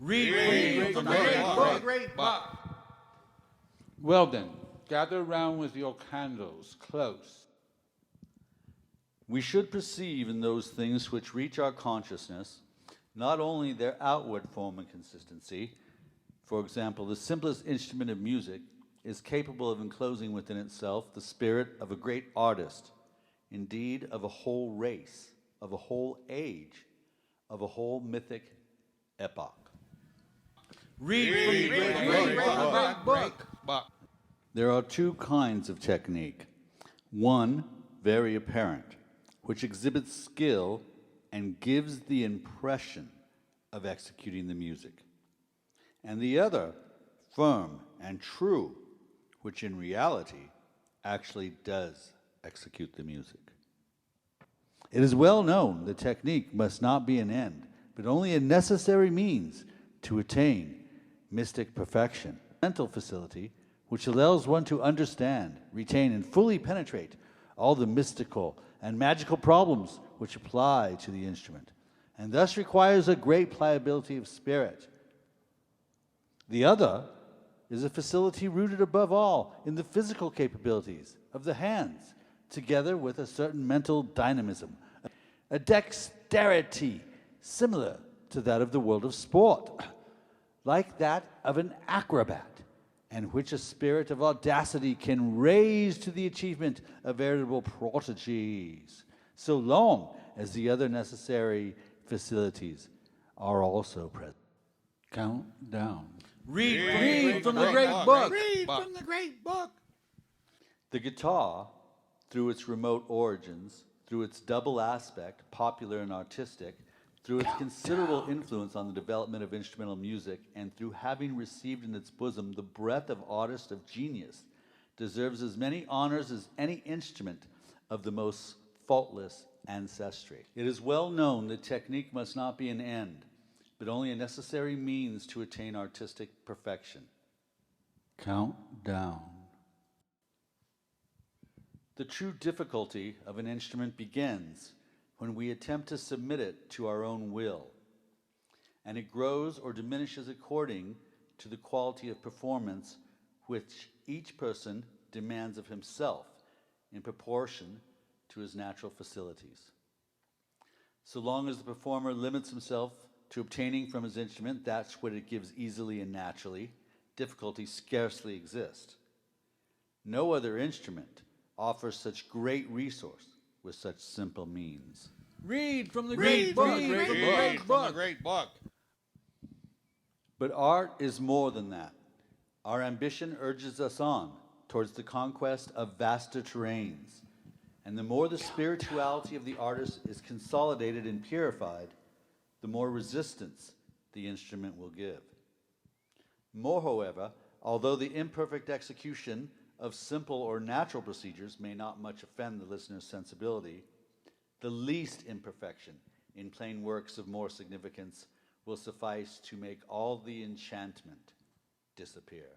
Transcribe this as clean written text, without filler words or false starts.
Read from the great book. Well then, gather round with your candles close. We should perceive in those things which reach our consciousness not only their outward form and consistency. For example, the simplest instrument of music is capable of enclosing within itself the spirit of a great artist, indeed of a whole race, of a whole age, of a whole mythic epoch. Read from the great book. There are two kinds of technique. One, very apparent, which exhibits skill and gives the impression of executing the music. And the other, firm and true, which in reality actually does execute the music. It is well known that technique must not be an end, but only a necessary means to attain mystic perfection. Mental facility, which allows one to understand, retain, and fully penetrate all the mystical and magical problems which apply to the instrument, and thus requires a great pliability of spirit. The other is a facility rooted above all in the physical capabilities of the hands, together with a certain mental dynamism, a dexterity similar to that of the world of sport, like that of an acrobat, and which a spirit of audacity can raise to the achievement of veritable prodigies, so long as the other necessary facilities are also present. Count down. Read from the great book. Read from the great book. The guitar, through its remote origins, through its double aspect, popular and artistic, through its considerable influence on the development of instrumental music, and through having received in its bosom the breath of artist of genius, deserves as many honors as any instrument of the most faultless ancestry. It is well known that technique must not be an end, but only a necessary means to attain artistic perfection. Count down. The true difficulty of an instrument begins when we attempt to submit it to our own will, and it grows or diminishes according to the quality of performance which each person demands of himself in proportion to his natural facilities. So long as the performer limits himself to obtaining from his instrument that which it gives easily and naturally, difficulty scarcely exists. No other instrument offers such great resource with such simple means. Read from the great book. But art is more than that. Our ambition urges us on towards the conquest of vaster terrains, and the more the spirituality of the artist is consolidated and purified, the more resistance the instrument will give. More, however, although the imperfect execution of simple or natural procedures may not much offend the listener's sensibility, the least imperfection in plain works of more significance will suffice to make all the enchantment disappear.